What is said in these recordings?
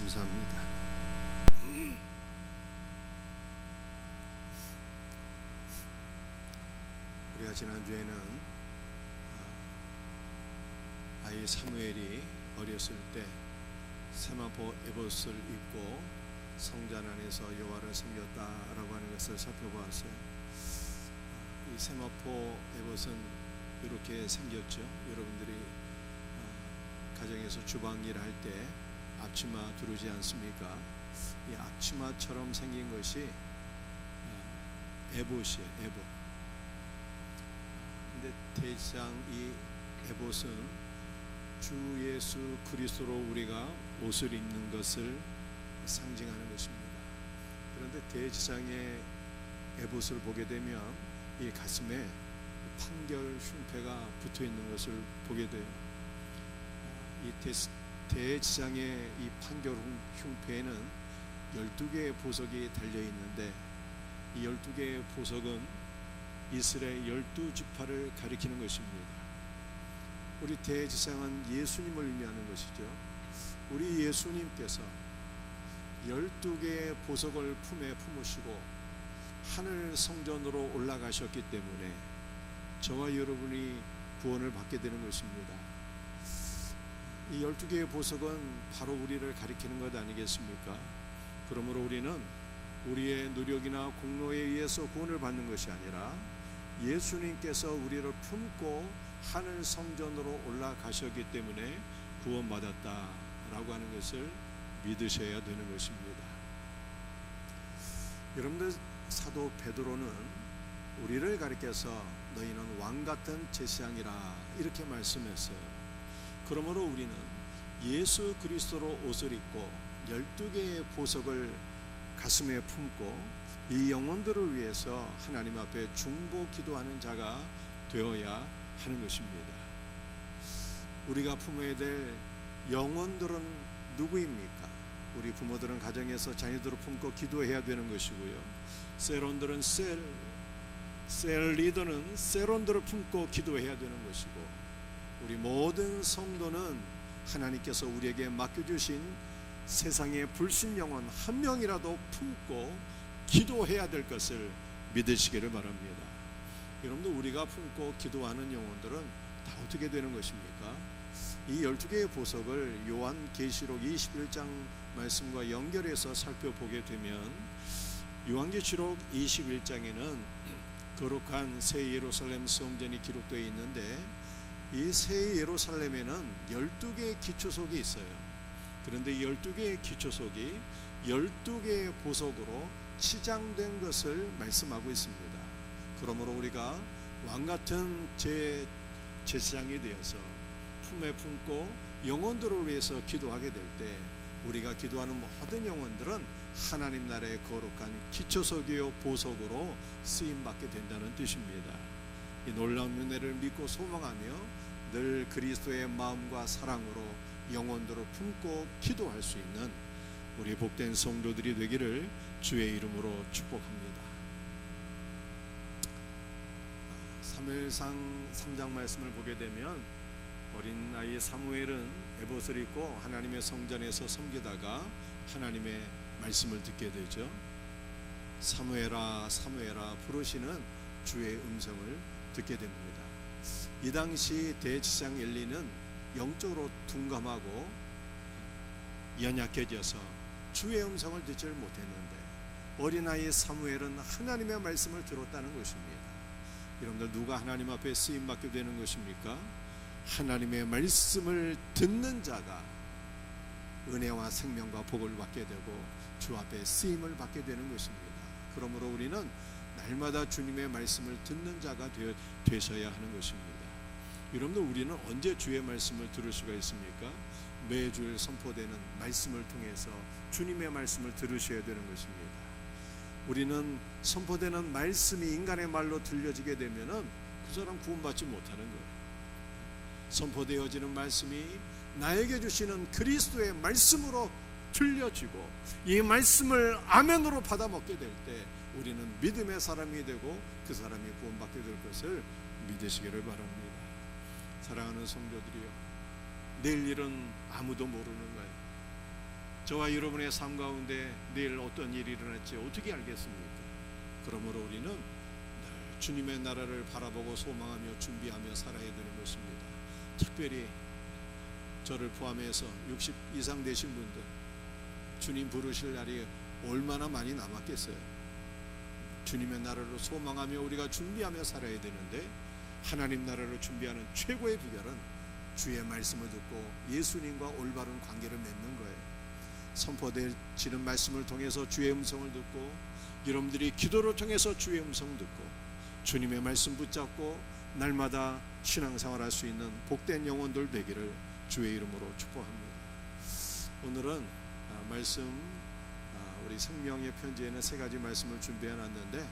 감사합니다. 우리가 지난주에는 아이 사무엘이 어렸을 때 세마포 에봇을 입고 성전 안에서 여호와를 섬겼다라고 하는 것을 살펴보았어요. 이 세마포 에봇은 이렇게 생겼죠. 여러분들이 가정에서 주방일 할 때 앞치마 두르지 않습니까? 이 앞치마처럼 생긴 것이 에봇이에요. 에봇. 근데 대장 이 에봇은 주 예수 그리스도로 우리가 옷을 입는 것을 상징하는 것입니다. 그런데 대지상의 에봇을 보게 되면 이 가슴에 판결 흉패가 붙어 있는 것을 보게 돼요. 이 대지상의 이 판결 흉패에는 12개의 보석이 달려 있는데 이 12개의 보석은 이스라엘 12지파를 가리키는 것입니다. 우리 대지상은 예수님을 의미하는 것이죠. 우리 예수님께서 12개의 보석을 품에 품으시고 하늘 성전으로 올라가셨기 때문에 저와 여러분이 구원을 받게 되는 것입니다. 이 12개의 보석은 바로 우리를 가리키는 것 아니겠습니까? 그러므로 우리는 우리의 노력이나 공로에 의해서 구원을 받는 것이 아니라 예수님께서 우리를 품고 하늘 성전으로 올라가셨기 때문에 구원받았다라고 하는 것을 믿으셔야 되는 것입니다. 여러분들, 사도 베드로는 우리를 가리켜서 너희는 왕같은 제사장이라 이렇게 말씀했어요. 그러므로 우리는 예수 그리스도로 옷을 입고 12개의 보석을 가슴에 품고 이 영혼들을 위해서 하나님 앞에 중보 기도하는 자가 되어야 하는 것입니다. 우리가 품어야 될 영혼들은 누구입니까? 우리 부모들은 가정에서 자녀들을 품고 기도해야 되는 것이고요. 셀원들은 셀 리더는 셀원들을 품고 기도해야 되는 것이고, 우리 모든 성도는 하나님께서 우리에게 맡겨주신 세상의 불신 영혼 한 명이라도 품고 기도해야 될 것을 믿으시기를 바랍니다. 여러분들, 우리가 품고 기도하는 영혼들은 다 어떻게 되는 것입니까? 이 12개의 보석을 요한계시록 21장 말씀과 연결해서 살펴보게 되면 요한계시록 21장에는 거룩한 새 예루살렘 성전이 기록되어 있는데 이 새 예루살렘에는 12개의 기초석이 있어요. 그런데 이 12개의 기초석이 12개의 보석으로 치장된 것을 말씀하고 있습니다. 그러므로 우리가 왕같은 제사장이 되어서 품에 품고 영혼들을 위해서 기도하게 될 때 우리가 기도하는 모든 영혼들은 하나님 나라의 거룩한 기초석이요 보석으로 쓰임받게 된다는 뜻입니다. 이 놀라운 은혜를 믿고 소망하며 늘 그리스도의 마음과 사랑으로 영혼들을 품고 기도할 수 있는 우리 복된 성도들이 되기를 주의 이름으로 축복합니다. 사무엘상 3장 말씀을 보게 되면 어린 아이 사무엘은 에봇을 입고 하나님의 성전에서 섬기다가 하나님의 말씀을 듣게 되죠. 사무엘아 사무엘아 부르시는 주의 음성을 듣게 됩니다. 이 당시 대지상 엘리는 영적으로 둔감하고 연약해져서 주의 음성을 듣지 못했는데 어린아이 사무엘은 하나님의 말씀을 들었다는 것입니다. 여러분들, 누가 하나님 앞에 쓰임받게 되는 것입니까? 하나님의 말씀을 듣는 자가 은혜와 생명과 복을 받게 되고 주 앞에 쓰임을 받게 되는 것입니다. 그러므로 우리는 날마다 주님의 말씀을 듣는 자가 되셔야 하는 것입니다. 여러분들, 우리는 언제 주의 말씀을 들을 수가 있습니까? 매주일 선포되는 말씀을 통해서 주님의 말씀을 들으셔야 되는 것입니다. 우리는 선포되는 말씀이 인간의 말로 들려지게 되면은 그 사람 구원받지 못하는 거예요. 선포되어지는 말씀이 나에게 주시는 그리스도의 말씀으로 들려지고 이 말씀을 아멘으로 받아 먹게 될 때 우리는 믿음의 사람이 되고 그 사람이 구원받게 될 것을 믿으시기를 바랍니다. 사랑하는 성도들이여, 내일 일은 아무도 모르는 거예요. 저와 여러분의 삶 가운데 내일 어떤 일이 일어날지 어떻게 알겠습니까? 그러므로 우리는 늘 주님의 나라를 바라보고 소망하며 준비하며 살아야 되는 것입니다. 특별히 저를 포함해서 60 이상 되신 분들, 주님 부르실 날이 얼마나 많이 남았겠어요. 주님의 나라를 소망하며 우리가 준비하며 살아야 되는데, 하나님 나라를 준비하는 최고의 비결은 주의 말씀을 듣고 예수님과 올바른 관계를 맺는 거예요. 선포되어지는 말씀을 통해서 주의 음성을 듣고, 여러분들이 기도를 통해서 주의 음성을 듣고 주님의 말씀 붙잡고 날마다 신앙생활할 수 있는 복된 영혼들 되기를 주의 이름으로 축복합니다. 오늘은 말씀, 우리 생명의 편지에는 3가지 말씀을 준비해 놨는데,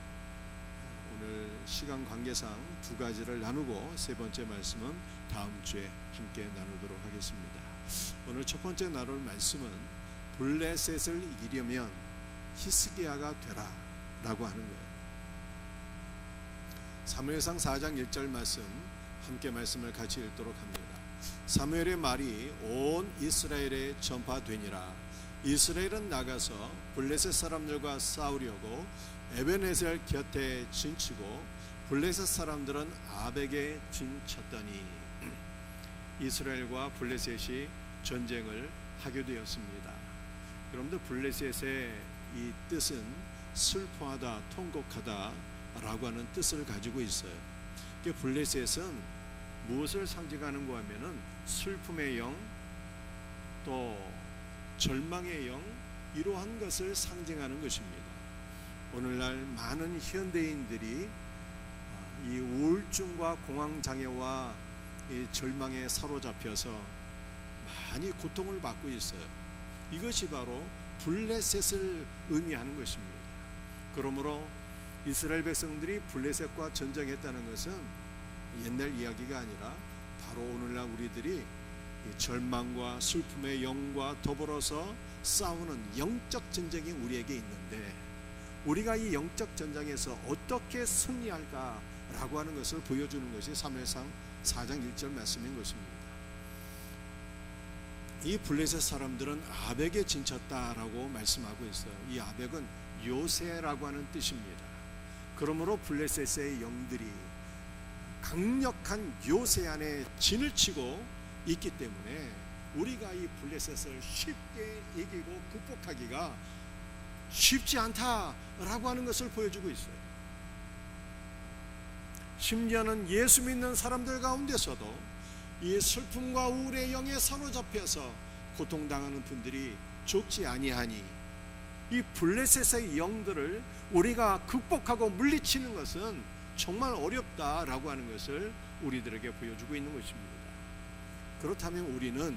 오늘 시간 관계상 2가지를 나누고 3번째 말씀은 다음 주에 함께 나누도록 하겠습니다. 오늘 첫 번째 나눌 말씀은 블레셋을 이기려면 히스기야가 되라 라고 하는 거예요. 사무엘상 4장 1절 말씀 함께 말씀을 같이 읽도록 합니다. 사무엘의 말이 온 이스라엘에 전파되니라. 이스라엘은 나가서 블레셋 사람들과 싸우려고 에벤에셀 곁에 진치고 블레셋 사람들은 아벡에 진쳤더니, 이스라엘과 블레셋이 전쟁을 하게 되었습니다. 여러분들, 블레셋의 이 뜻은 슬퍼하다, 통곡하다 라고 하는 뜻을 가지고 있어요. 블레셋은 무엇을 상징하는가 하면은 슬픔의 영, 또 절망의 영, 이러한 것을 상징하는 것입니다. 오늘날 많은 현대인들이 이 우울증과 공황장애와 이 절망에 사로잡혀서 많이 고통을 받고 있어요. 이것이 바로 블레셋을 의미하는 것입니다. 그러므로 이스라엘 백성들이 블레셋과 전쟁했다는 것은 옛날 이야기가 아니라 바로 오늘날 우리들이 절망과 슬픔의 영과 더불어서 싸우는 영적 전쟁이 우리에게 있는데, 우리가 이 영적 전쟁에서 어떻게 승리할까라고 하는 것을 보여주는 것이 사무엘상 4장 1절 말씀인 것입니다. 이 블레셋 사람들은 아벡에 진쳤다라고 말씀하고 있어요. 이 아벡은 요새라고 하는 뜻입니다. 그러므로 블레셋의 영들이 강력한 요새 안에 진을 치고 있기 때문에 우리가 이 블레셋을 쉽게 이기고 극복하기가 쉽지 않다라고 하는 것을 보여주고 있어요. 심지어는 예수 믿는 사람들 가운데서도 이 슬픔과 우울의 영에 사로잡혀서 고통당하는 분들이 적지 아니하니, 이 블레셋의 영들을 우리가 극복하고 물리치는 것은 정말 어렵다라고 하는 것을 우리들에게 보여주고 있는 것입니다. 그렇다면 우리는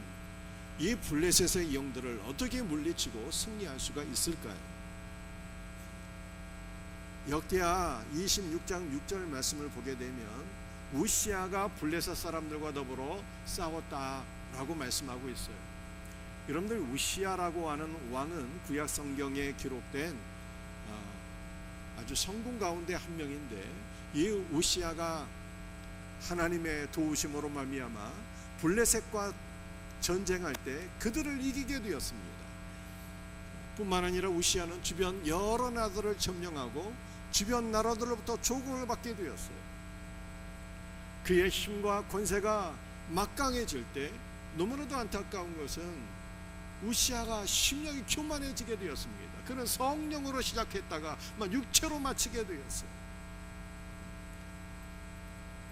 이 블레셋의 영들을 어떻게 물리치고 승리할 수가 있을까요? 역대하 26장 6절 말씀을 보게 되면 우시아가 블레셋 사람들과 더불어 싸웠다라고 말씀하고 있어요. 여러분들, 우시아라고 하는 왕은 구약 성경에 기록된 아주 성공 가운데 한 명인데, 이 우시아가 하나님의 도우심으로 말미암아 블레셋과 전쟁할 때 그들을 이기게 되었습니다. 뿐만 아니라 우시아는 주변 여러 나라들을 점령하고 주변 나라들로부터 조공을 받게 되었어요. 그의 힘과 권세가 막강해질 때 너무나도 안타까운 것은 우시아가 심령이 교만해지게 되었습니다. 그는 성령으로 시작했다가 육체로 마치게 되었어요.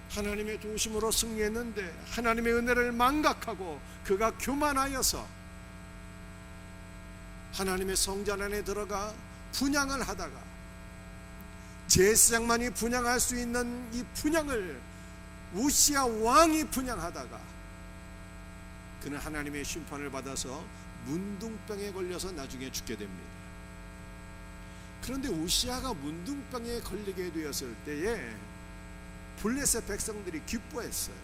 하나님의 도우심으로 승리했는데 하나님의 은혜를 망각하고 그가 교만하여서 하나님의 성전 안에 들어가 분향을 하다가 제사장만이 분향할 수 있는 이 분향을 우시아 왕이 분향하다가 그는 하나님의 심판을 받아서 문둥병에 걸려서 나중에 죽게 됩니다. 그런데 우시아가 문둥병에 걸리게 되었을 때에 블레셋 백성들이 기뻐했어요.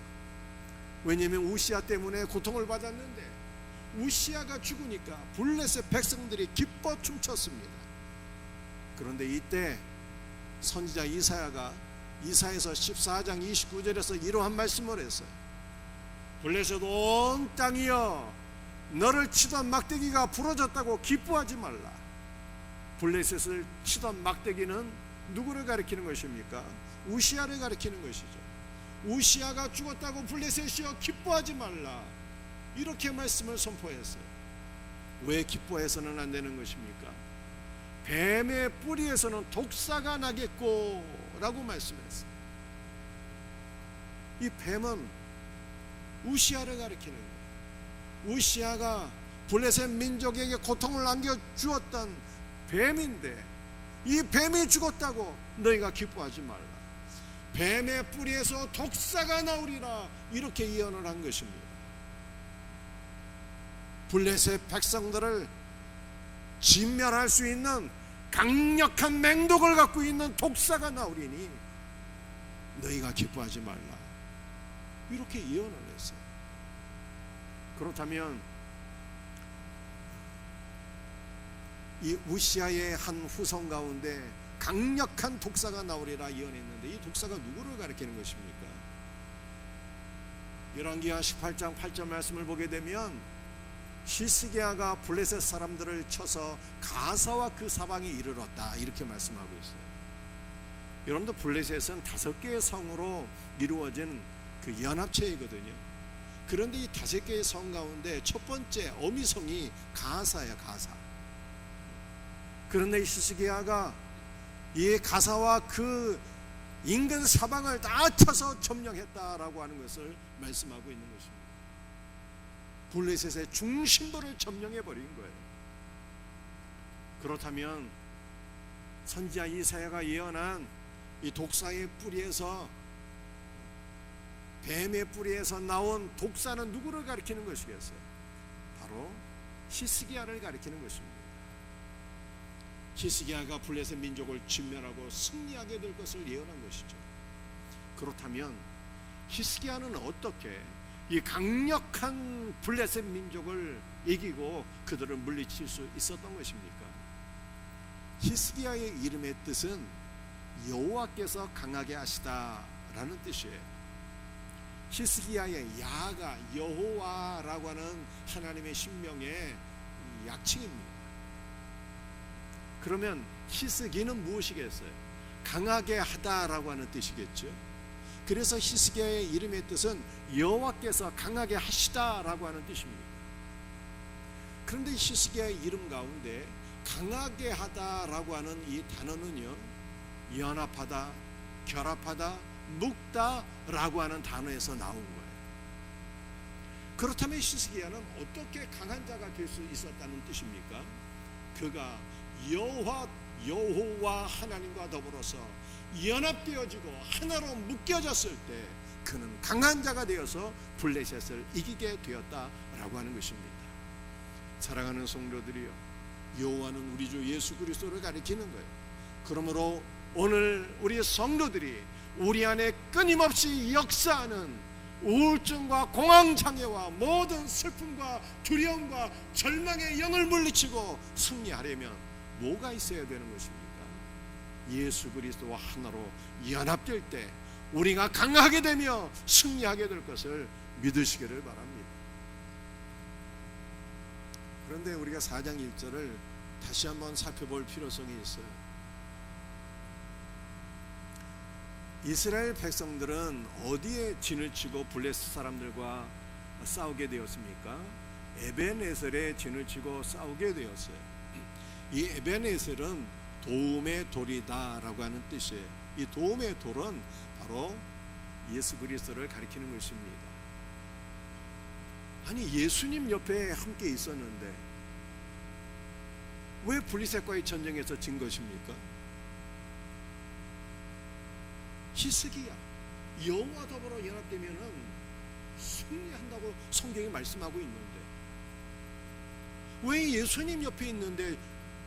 왜냐하면 우시아 때문에 고통을 받았는데 우시아가 죽으니까 블레셋 백성들이 기뻐 춤췄습니다. 그런데 이때 선지자 이사야가 이사야서 14장 29절에서 이러한 말씀을 했어요. 블레셋 온 땅이여 너를 치던 막대기가 부러졌다고 기뻐하지 말라. 블레셋을 치던 막대기는 누구를 가리키는 것입니까? 우시아를 가리키는 것이죠. 우시아가 죽었다고 블레셋이여 기뻐하지 말라, 이렇게 말씀을 선포했어요. 왜 기뻐해서는 안 되는 것입니까? 뱀의 뿌리에서는 독사가 나겠고 라고 말씀했어요. 이 뱀은 우시아를 가리키는 거예요. 우시아가 블레셋 민족에게 고통을 안겨주었던 뱀인데, 이 뱀이 죽었다고 너희가 기뻐하지 말라. 뱀의 뿌리에서 독사가 나오리라, 이렇게 예언을 한 것입니다. 블레셋 백성들을 진멸할 수 있는 강력한 맹독을 갖고 있는 독사가 나오리니 너희가 기뻐하지 말라, 이렇게 예언을 했어요. 그렇다면 이 우시아의 한 후손 가운데 강력한 독사가 나오리라 예언했는데, 이 독사가 누구를 가리키는 것입니까? 열왕기하 18장 8절 말씀을 보게 되면 히스기야가 블레셋 사람들을 쳐서 가사와 그 사방에 이르렀다, 이렇게 말씀하고 있어요. 여러분들, 블레셋은 5개의 성으로 이루어진 그 연합체이거든요. 그런데 이 5개의 성 가운데 첫 번째 어미성이 가사예요, 가사. 그런데 히스기야가 이 가사와 그 인근 사방을 다 쳐서 점령했다라고 하는 것을 말씀하고 있는 것입니다. 블레셋의 중심부를 점령해버린 거예요. 그렇다면 선지자 이사야가 예언한 이 독사의 뿌리에서, 뱀의 뿌리에서 나온 독사는 누구를 가리키는 것이겠어요? 바로 히스기야를 가리키는 것입니다. 히스기야가 블레셋 민족을 진멸하고 승리하게 될 것을 예언한 것이죠. 그렇다면 히스기야는 어떻게 이 강력한 블레셋 민족을 이기고 그들을 물리칠 수 있었던 것입니까? 히스기야의 이름의 뜻은 여호와께서 강하게 하시다라는 뜻이에요. 히스기야의 야가 여호와라고 하는 하나님의 신명의 약칭입니다. 그러면 히스기는 무엇이겠어요? 강하게 하다라고 하는 뜻이겠죠. 그래서 히스기야의 이름의 뜻은 여호와께서 강하게 하시다라고 하는 뜻입니다. 그런데 히스기야의 이름 가운데 강하게 하다라고 하는 이 단어는요, 연합하다, 결합하다, 묶다라고 하는 단어에서 나온 거예요. 그렇다면 히스기야는 어떻게 강한 자가 될 수 있었다는 뜻입니까? 그가 여호와 하나님과 더불어서 연합되어지고 하나로 묶여졌을 때 그는 강한 자가 되어서 블레셋을 이기게 되었다라고 하는 것입니다. 사랑하는 성도들이여, 여호와는 우리 주 예수 그리스도를 가리키는 거예요. 그러므로 오늘 우리 성도들이 우리 안에 끊임없이 역사하는 우울증과 공황장애와 모든 슬픔과 두려움과 절망의 영을 물리치고 승리하려면 뭐가 있어야 되는 것입니까? 예수 그리스도와 하나로 연합될 때 우리가 강하게 되며 승리하게 될 것을 믿으시기를 바랍니다. 그런데 우리가 4장 1절을 다시 한번 살펴볼 필요성이 있어요. 이스라엘 백성들은 어디에 진을 치고 블레셋 사람들과 싸우게 되었습니까? 에벤에셀에 진을 치고 싸우게 되었어요. 이 에벤에셀은 도움의 돌이다 라고 하는 뜻이에요. 이 도움의 돌은 바로 예수 그리스도를 가리키는 것입니다. 아니, 예수님 옆에 함께 있었는데 왜 블레셋과의 전쟁에서 진 것입니까? 히스기야, 여호와 더불어 연합되면은 승리한다고 성경이 말씀하고 있는데 왜 예수님 옆에 있는데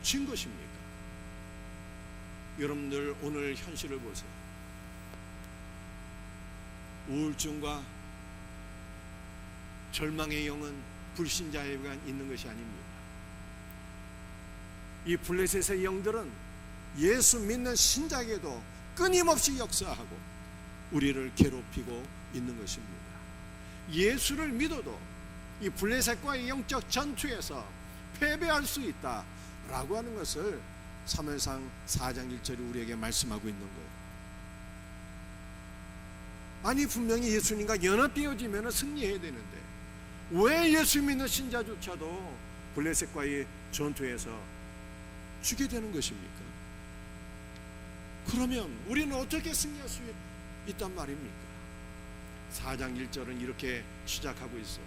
진 것입니까? 여러분들 오늘 현실을 보세요. 우울증과 절망의 영은 불신자에게만 있는 것이 아닙니다. 이 블레셋의 영들은 예수 믿는 신자에게도 끊임없이 역사하고 우리를 괴롭히고 있는 것입니다. 예수를 믿어도 이 블레셋과의 영적 전투에서 패배할 수 있다라고 하는 것을 사무엘상 4장 1절이 우리에게 말씀하고 있는 거예요. 아니 분명히 예수님과 연합되어지면 승리해야 되는데 왜 예수 믿는 신자조차도 블레셋과의 전투에서 죽게 되는 것입니까? 그러면 우리는 어떻게 승리할 수 있단 말입니까? 4장 1절은 이렇게 시작하고 있어요.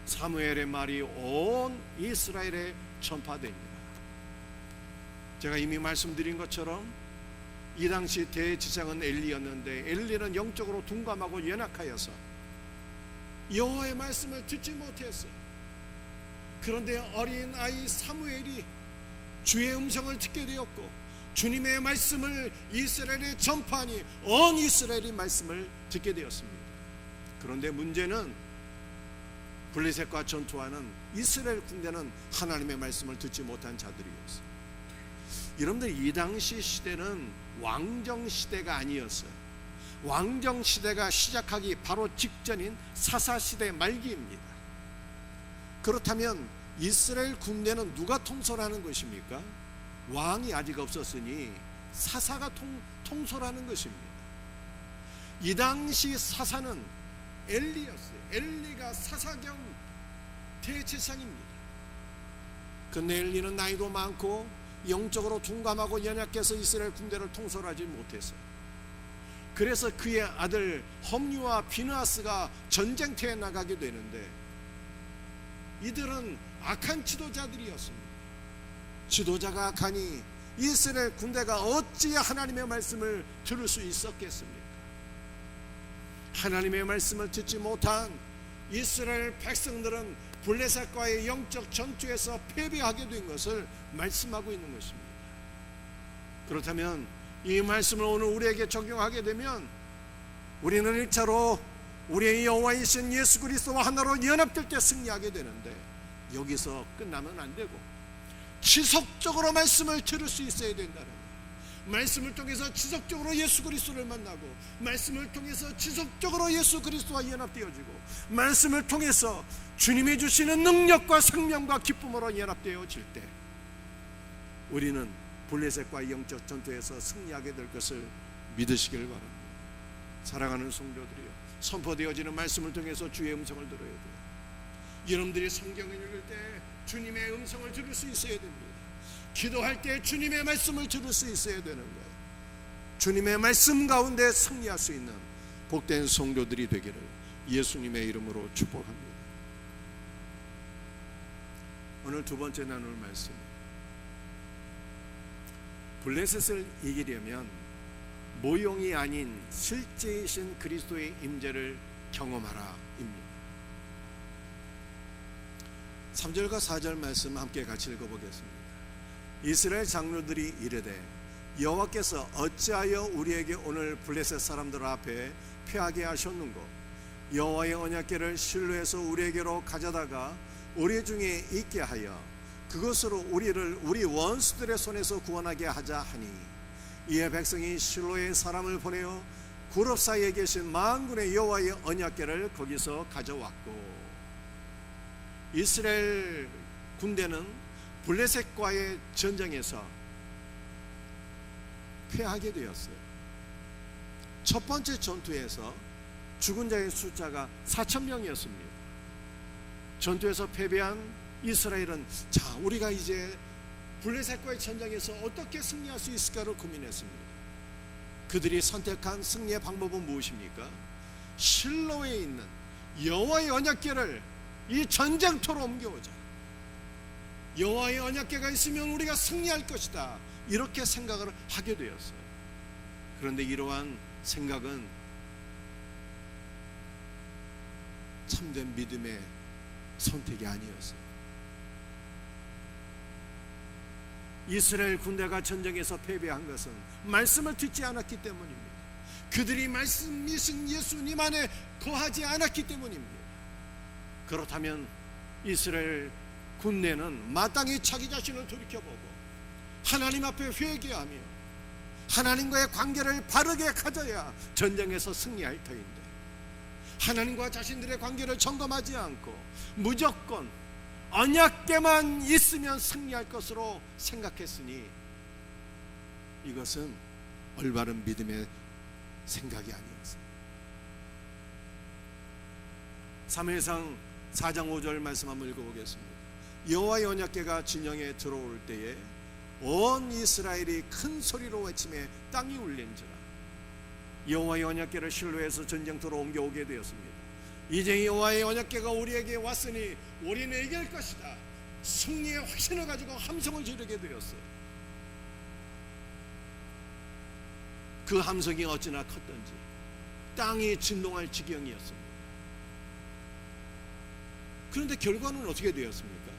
사무엘의 말이 온 이스라엘에 전파됩니다. 제가 이미 말씀드린 것처럼 이 당시 대제사장은 엘리였는데 엘리는 영적으로 둔감하고 연약하여서 여호와의 말씀을 듣지 못했어요. 그런데 어린 아이 사무엘이 주의 음성을 듣게 되었고 주님의 말씀을 이스라엘에 전파하니 온 이스라엘이 말씀을 듣게 되었습니다. 그런데 문제는 블레셋과 전투하는 이스라엘 군대는 하나님의 말씀을 듣지 못한 자들이었어요. 여러분들 이 당시 시대는 왕정 시대가 아니었어요. 왕정 시대가 시작하기 바로 직전인 사사 시대 말기입니다. 그렇다면 이스라엘 군대는 누가 통솔하는 것입니까? 왕이 아직 없었으니 사사가 통솔하는 것입니다. 이 당시 사사는 엘리였어요. 엘리가 사사 겸 대제사장입니다. 근데 엘리는 나이도 많고 영적으로 둔감하고 연약해서 이스라엘 군대를 통솔하지 못했어요. 그래서 그의 아들 홈리와 비느하스가 전쟁터에 나가게 되는데 이들은 악한 지도자들이었습니다. 지도자가 악하니 이스라엘 군대가 어찌 하나님의 말씀을 들을 수 있었겠습니까? 하나님의 말씀을 듣지 못한 이스라엘 백성들은 블레셋과의 영적 전투에서 패배하게 된 것을 말씀하고 있는 것입니다. 그렇다면 이 말씀을 오늘 우리에게 적용하게 되면 우리는 1차로 우리의 여호와이신 예수 그리스도와 하나로 연합될 때 승리하게 되는데 여기서 끝나면 안 되고 지속적으로 말씀을 들을 수 있어야 된다는 거예요. 말씀을 통해서 지속적으로 예수 그리스도를 만나고 말씀을 통해서 지속적으로 예수 그리스도와 연합되어지고 말씀을 통해서 주님이 주시는 능력과 생명과 기쁨으로 연합되어질 때 우리는 블레셋과 영적 전투에서 승리하게 될 것을 믿으시길 바랍니다. 사랑하는 성도들이여, 선포되어지는 말씀을 통해서 주의 음성을 들어야 돼요. 여러분들이 성경을 읽을 때 주님의 음성을 들을 수 있어야 됩니다. 기도할 때 주님의 말씀을 들을 수 있어야 되는 거예요. 주님의 말씀 가운데 승리할 수 있는 복된 성도들이 되기를 예수님의 이름으로 축복합니다. 오늘 두 번째 나눌 말씀, 블레셋을 이기려면 모형이 아닌 실제이신 그리스도의 임재를 경험하라 입니다. 3절과 4절 말씀 함께 같이 읽어보겠습니다. 이스라엘 장로들이 이르되 여호와께서 어찌하여 우리에게 오늘 블레셋 사람들 앞에 패하게 하셨는고? 여호와의 언약궤를 실로에서 우리에게로 가져다가 우리 중에 있게 하여 그것으로 우리를 우리 원수들의 손에서 구원하게 하자 하니, 이에 백성이 실로의 사람을 보내어 구럽 사이에 계신 만군의 여호와의 언약궤를 거기서 가져왔고, 이스라엘 군대는 블레셋과의 전쟁에서 패하게 되었어요. 첫 번째 전투에서 죽은 자의 숫자가 4,000명이었습니다. 전투에서 패배한 이스라엘은 자, 우리가 이제 블레셋과의 전쟁에서 어떻게 승리할 수 있을까를 고민했습니다. 그들이 선택한 승리의 방법은 무엇입니까? 실로에 있는 여호와의 언약궤를 이 전쟁터로 옮겨오자. 여호와의 언약궤가 있으면 우리가 승리할 것이다, 이렇게 생각을 하게 되었어요. 그런데 이러한 생각은 참된 믿음의 선택이 아니었어요. 이스라엘 군대가 전쟁에서 패배한 것은 말씀을 듣지 않았기 때문입니다. 그들이 말씀이신 예수님 안에 거하지 않았기 때문입니다. 그렇다면 이스라엘 군대는 마땅히 자기 자신을 돌이켜보고 하나님 앞에 회개하며 하나님과의 관계를 바르게 가져야 전쟁에서 승리할 터인데, 하나님과 자신들의 관계를 점검하지 않고 무조건 언약궤만 있으면 승리할 것으로 생각했으니 이것은 올바른 믿음의 생각이 아니었어요. 사무엘상 4장 5절 말씀 한번 읽어보겠습니다. 여호와의 언약궤가 진영에 들어올 때에 온 이스라엘이 큰 소리로 외치며 땅이 울린지라. 여호와의 언약궤를 실로에서 전쟁터로 옮겨오게 되었습니다. 이제 여호와의 언약궤가 우리에게 왔으니 우리는 이길 것이다. 승리의 확신을 가지고 함성을 지르게 되었어요. 그 함성이 어찌나 컸던지 땅이 진동할 지경이었습니다. 그런데 결과는 어떻게 되었습니까?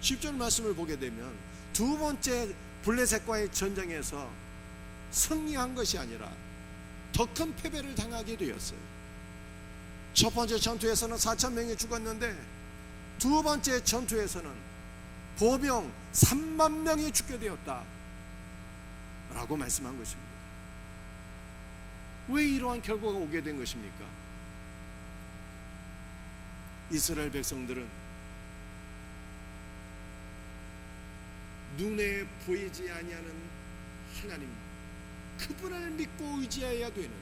10절 말씀을 보게 되면 두 번째 블레셋과의 전쟁에서 승리한 것이 아니라 더 큰 패배를 당하게 되었어요. 첫 번째 전투에서는 4,000명이 죽었는데 두 번째 전투에서는 보병 3만 명이 죽게 되었다 라고 말씀한 것입니다. 왜 이러한 결과가 오게 된 것입니까? 이스라엘 백성들은 눈에 보이지 아니하는 하나님, 그분을 믿고 의지해야 되는데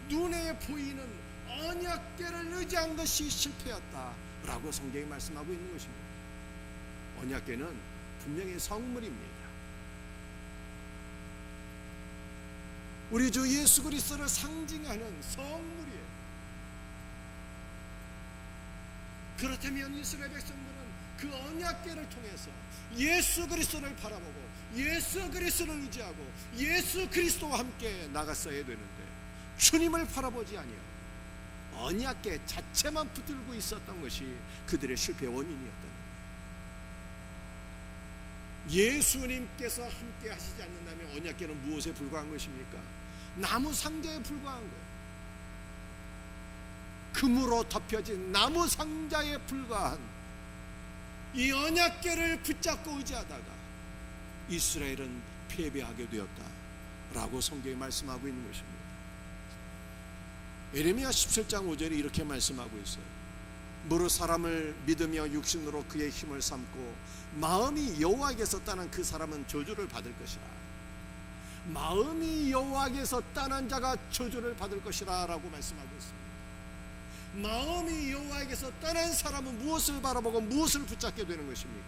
눈에 보이는 언약궤를 의지한 것이 실패였다라고 성경이 말씀하고 있는 것입니다. 언약궤는 분명히 성물입니다. 우리 주 예수 그리스도를 상징하는 성물이에요. 그렇다면 이스라엘 백성들은 그 언약궤를 통해서 예수 그리스도를 바라보고 예수 그리스도를 의지하고 예수 그리스도와 함께 나갔어야 되는데 주님을 바라보지 아니하고 언약궤 자체만 붙들고 있었던 것이 그들의 실패의 원인이었다. 예수님께서 함께 하시지 않는다면 언약궤는 무엇에 불과한 것입니까? 나무 상자에 불과한 거예요. 금으로 덮여진 나무 상자에 불과한 이 언약궤를 붙잡고 의지하다가 이스라엘은 패배하게 되었다라고 성경이 말씀하고 있는 것입니다. 예레미야 17장 5절이 이렇게 말씀하고 있어요. 무릇 사람을 믿으며 육신으로 그의 힘을 삼고 마음이 여호와에게서 떠난 그 사람은 저주를 받을 것이라. 마음이 여호와에게서 떠난 자가 저주를 받을 것이라 라고 말씀하고 있습니다. 마음이 여호와에게서 떠난 사람은 무엇을 바라보고 무엇을 붙잡게 되는 것입니까?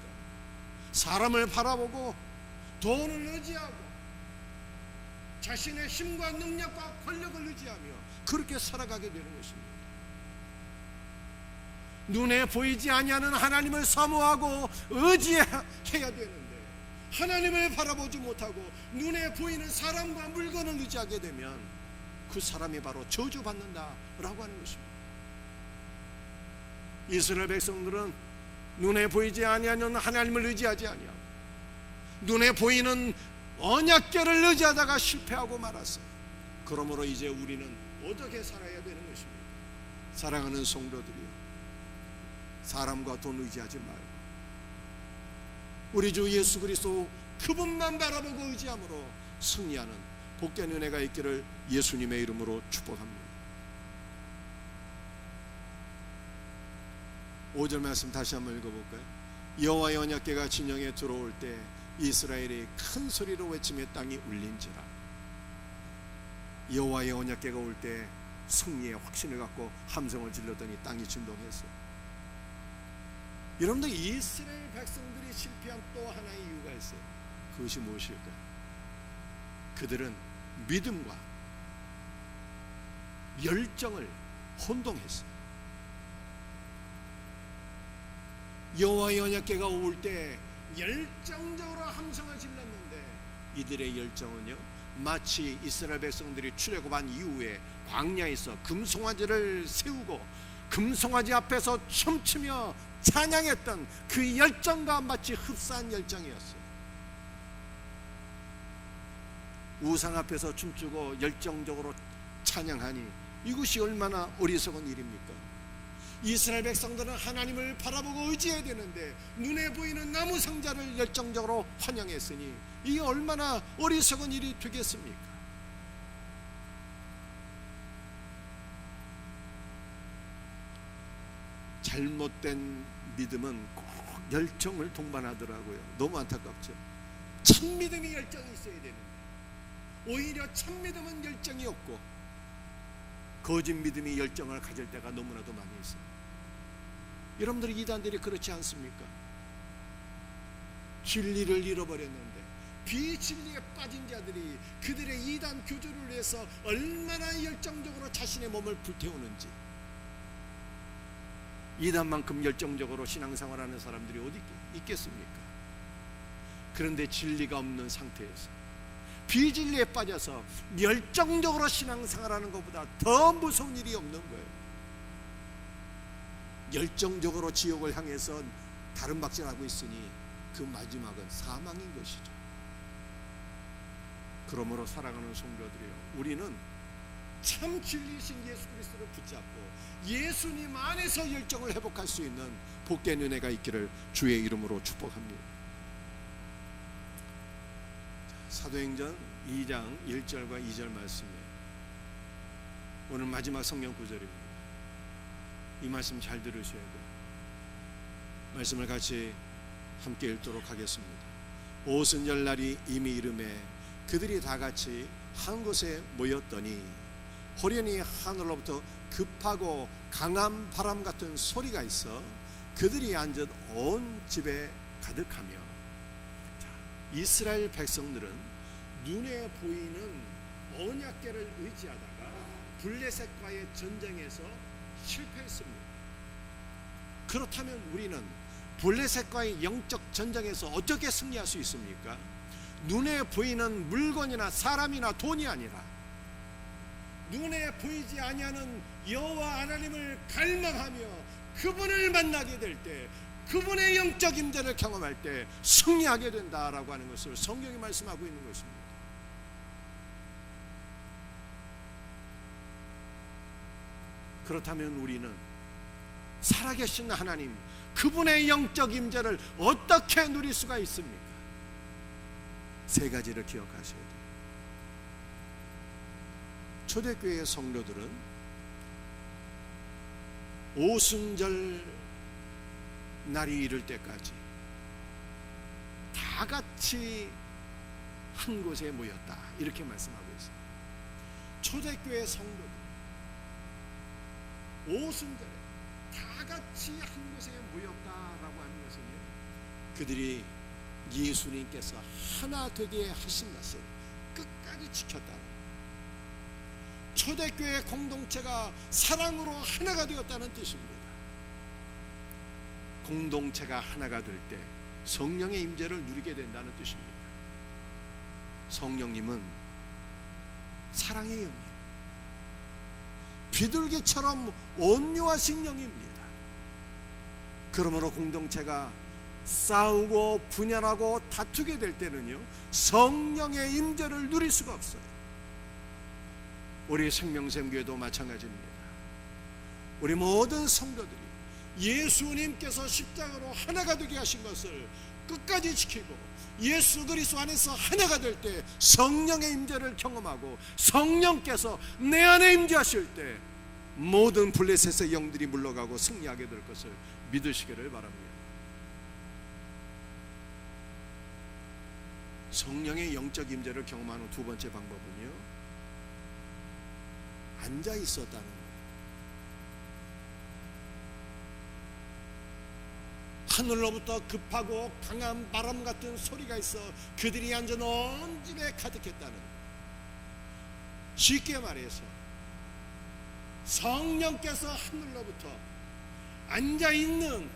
사람을 바라보고 돈을 의지하고 자신의 힘과 능력과 권력을 의지하며 그렇게 살아가게 되는 것입니다. 눈에 보이지 아니하는 하나님을 사모하고 의지해야 되는데 하나님을 바라보지 못하고 눈에 보이는 사람과 물건을 의지하게 되면 그 사람이 바로 저주받는다라고 하는 것입니다. 이스라엘 백성들은 눈에 보이지 아니하는 하나님을 의지하지 아니하고 눈에 보이는 언약궤를 의지하다가 실패하고 말았어요. 그러므로 이제 우리는 어떻게 살아야 되는 것입니까? 사랑하는 성도들이요, 사람과 돈 의지하지 말고 우리 주 예수 그리스도 그분만 바라보고 의지함으로 승리하는 복된 은혜가 있기를 예수님의 이름으로 축복합니다. 5절 말씀 다시 한번 읽어볼까요? 여호와의 언약궤가 진영에 들어올 때 이스라엘이 큰 소리로 외치며 땅이 울린지라. 여호와의 언약궤가 올 때 승리의 확신을 갖고 함성을 질렀더니 땅이 진동했어요. 여러분들, 이스라엘 백성들이 실패한 또 하나의 이유가 있어요. 그것이 무엇일까요? 그들은 믿음과 열정을 혼동했어요. 여호와의 언약궤가 올 때 열정적으로 함성을 질렀는데 이들의 열정은요, 마치 이스라엘 백성들이 출애굽한 이후에 광야에서 금송아지를 세우고 금송아지 앞에서 춤추며 찬양했던 그 열정과 마치 흡사한 열정이었어요. 우상 앞에서 춤추고 열정적으로 찬양하니 이것이 얼마나 어리석은 일입니까? 이스라엘 백성들은 하나님을 바라보고 의지해야 되는데 눈에 보이는 나무 상자를 열정적으로 환영했으니 이게 얼마나 어리석은 일이 되겠습니까? 잘못된 믿음은 꼭 열정을 동반하더라고요. 너무 안타깝죠. 참 믿음이 열정이 있어야 되는데 오히려 참 믿음은 열정이 없고 거짓 믿음이 열정을 가질 때가 너무나도 많이 있어요. 여러분들 이단들이 그렇지 않습니까? 진리를 잃어버렸는데 비진리에 빠진 자들이 그들의 이단 교조를 위해서 얼마나 열정적으로 자신의 몸을 불태우는지. 이단만큼 열정적으로 신앙생활하는 사람들이 어디 있겠습니까? 그런데 진리가 없는 상태에서 비진리에 빠져서 열정적으로 신앙생활하는 것보다 더 무서운 일이 없는 거예요. 열정적으로 지옥을 향해서 다른 박질하고 있으니 그 마지막은 사망인 것이죠. 그러므로 사랑하는 성도들이요, 우리는 참 진리이신 예수 그리스도를 붙잡고 예수님 안에서 열정을 회복할 수 있는 복된 은혜가 있기를 주의 이름으로 축복합니다. 사도행전 2장 1절과 2절 말씀이에요. 오늘 마지막 성경 구절입니다. 이 말씀 잘 들으셔야 돼요. 말씀을 같이 함께 읽도록 하겠습니다. 오순절날이 이미 이르매 그들이 다 같이 한 곳에 모였더니 호련히 하늘로부터 급하고 강한 바람 같은 소리가 있어 그들이 앉은 온 집에 가득하며, 이스라엘 백성들은 눈에 보이는 언약궤를 의지하다가 블레셋과의 전쟁에서 실패했습니다. 그렇다면 우리는 블레셋과의 영적 전쟁에서 어떻게 승리할 수 있습니까? 눈에 보이는 물건이나 사람이나 돈이 아니라 눈에 보이지 아니하는 여호와 하나님을 갈망하며 그분을 만나게 될 때, 그분의 영적 임재를 경험할 때 승리하게 된다라고 하는 것을 성경이 말씀하고 있는 것입니다. 그렇다면 우리는 살아계신 하나님, 그분의 영적 임재를 어떻게 누릴 수가 있습니까? 세 가지를 기억하셔야 돼요. 초대교회의 성도들은 오순절 날이 이를 때까지 다 같이 한 곳에 모였다, 이렇게 말씀하고 있어요. 초대교회 성도들 오순절에 다 같이 한 곳에 모였다라고 하는 것은요, 그들이 예수님께서 하나 되게 하신 것을 끝까지 지켰다. 초대교회 공동체가 사랑으로 하나가 되었다는 뜻입니다. 공동체가 하나가 될 때 성령의 임재를 누리게 된다는 뜻입니다. 성령님은 사랑의 영이에요. 비둘기처럼 온유하신 영입니다. 그러므로 공동체가 싸우고 분열하고 다투게 될 때는요, 성령의 임재를 누릴 수가 없어요. 우리 생명샘교회도 마찬가지입니다. 우리 모든 성도들이 예수님께서 십자가로 하나가 되게 하신 것을 끝까지 지키고 예수 그리스도 안에서 하나가 될 때 성령의 임재를 경험하고 성령께서 내 안에 임재하실 때 모든 블레셋의 영들이 물러가고 승리하게 될 것을 믿으시기를 바랍니다. 성령의 영적 임재를 경험하는 두 번째 방법은요, 앉아 있었다는 거예요. 하늘로부터 급하고 강한 바람 같은 소리가 있어 그들이 앉은 온 집에 가득했다는 거예요. 쉽게 말해서 성령께서 하늘로부터 앉아있는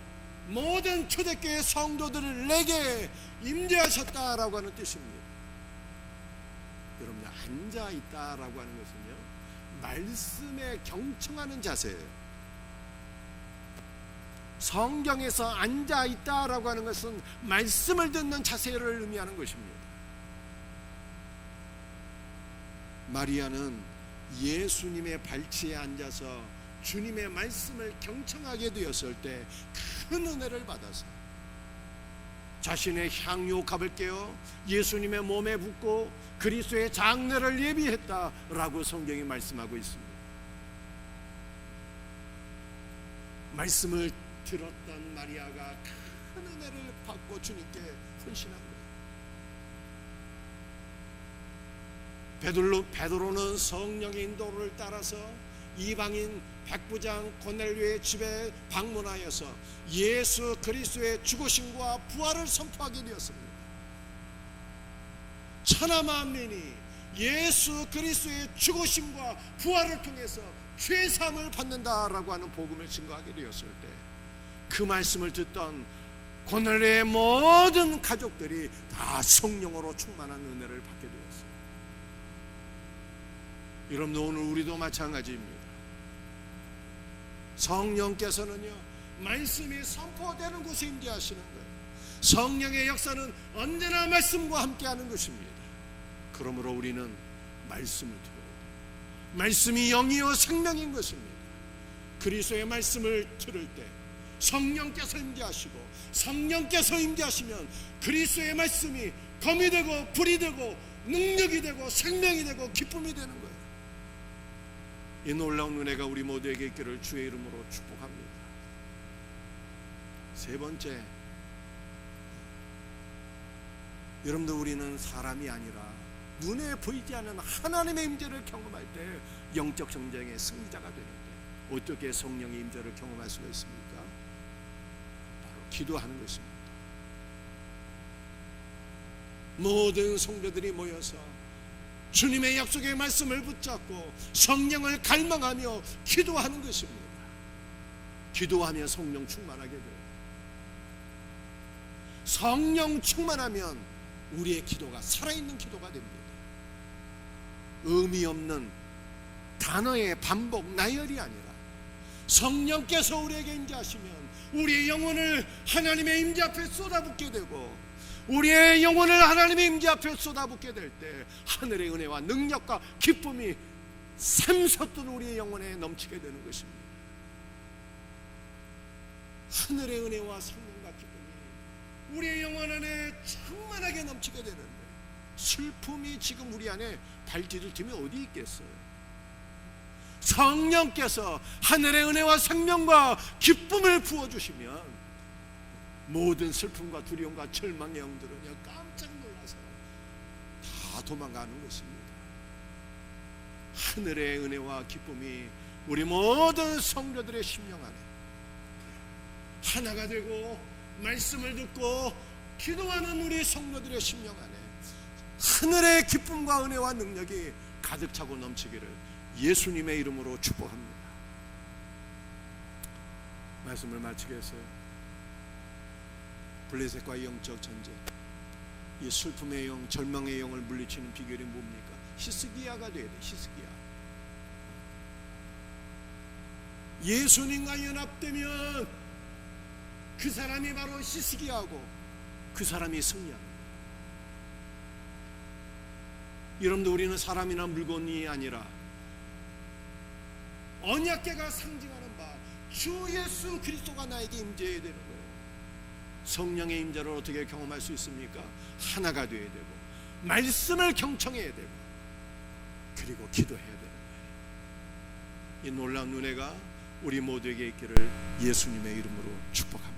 모든 초대교회 성도들을 내게 임재하셨다라고 하는 뜻입니다. 여러분, 앉아있다라고 하는 것은요, 말씀에 경청하는 자세예요. 성경에서 앉아있다라고 하는 것은 말씀을 듣는 자세를 의미하는 것입니다. 마리아는 예수님의 발치에 앉아서 주님의 말씀을 경청하게 되었을 때 큰 은혜를 받아서 자신의 향유갑을 깨어 예수님의 몸에 붓고 그리스도의 장례를 예비했다라고 성경이 말씀하고 있습니다. 말씀을 들었던 마리아가 큰 은혜를 받고 주님께 헌신한 거예요. 베드로는 성령의 인도를 따라서 이방인 백부장 고넬료의 집에 방문하여서 예수 그리스도의 죽으심과 부활을 선포하게 되었습니다. 천하 만민이 예수 그리스도의 죽으심과 부활을 통해서 죄 사함을 받는다라고 하는 복음을 증거하게 되었을 때 그 말씀을 듣던 고넬료의 모든 가족들이 다 성령으로 충만한 은혜를 받게 되었습니다. 여러분, 오늘 우리도 마찬가지입니다. 성령께서는요, 말씀이 선포되는 곳에 임재하시는 거예요. 성령의 역사는 언제나 말씀과 함께하는 것입니다. 그러므로 우리는 말씀을 들어야 돼요. 말씀이 영이요 생명인 것입니다. 그리스도의 말씀을 들을 때 성령께서 임재하시고, 성령께서 임재하시면 그리스도의 말씀이 검이 되고 불이 되고 능력이 되고 생명이 되고 기쁨이 되는 거예요. 이 놀라운 은혜가 우리 모두에게 있기를 주의 이름으로 축복합니다. 세 번째, 여러분들, 우리는 사람이 아니라 눈에 보이지 않는 하나님의 임재를 경험할 때 영적 전쟁의 승리자가 되는데, 어떻게 성령의 임재를 경험할 수가 있습니까? 바로 기도하는 것입니다. 모든 성도들이 모여서 주님의 약속의 말씀을 붙잡고 성령을 갈망하며 기도하는 것입니다. 기도하며 성령 충만하게 돼요. 성령 충만하면 우리의 기도가 살아있는 기도가 됩니다. 의미 없는 단어의 반복, 나열이 아니라 성령께서 우리에게 임재하시면 우리의 영혼을 하나님의 임재 앞에 쏟아붓게 되고, 우리의 영혼을 하나님의 임재 앞에 쏟아붓게 될 때 하늘의 은혜와 능력과 기쁨이 샘솟던 우리의 영혼에 넘치게 되는 것입니다. 하늘의 은혜와 생명과 기쁨이 우리의 영혼 안에 충만하게 넘치게 되는데, 슬픔이 지금 우리 안에 발디딜 틈이 어디 있겠어요? 성령께서 하늘의 은혜와 생명과 기쁨을 부어주시면 모든 슬픔과 두려움과 절망의 영들은요, 깜짝 놀라서 다 도망가는 것입니다. 하늘의 은혜와 기쁨이 우리 모든 성도들의 심령 안에 하나가 되고 말씀을 듣고 기도하는 우리 성도들의 심령 안에 하늘의 기쁨과 은혜와 능력이 가득 차고 넘치기를 예수님의 이름으로 축복합니다. 말씀을 마치겠어요. 블레셋과의 영적 전쟁, 이 슬픔의 영, 절망의 영을 물리치는 비결이 뭡니까? 히스기야가 돼야 돼. 히스기야. 예수님과 연합되면 그 사람이 바로 히스기야고, 그 사람이 승리합니다. 여러분들, 우리는 사람이나 물건이 아니라 언약궤가 상징하는 바 주 예수 그리스도가 나에게 임재해야 되는 거예요. 성령의 임재를 어떻게 경험할 수 있습니까? 하나가 되어야 되고, 말씀을 경청해야 되고, 그리고 기도해야 되는 거예요. 이 놀라운 은혜가 우리 모두에게 있기를 예수님의 이름으로 축복합니다.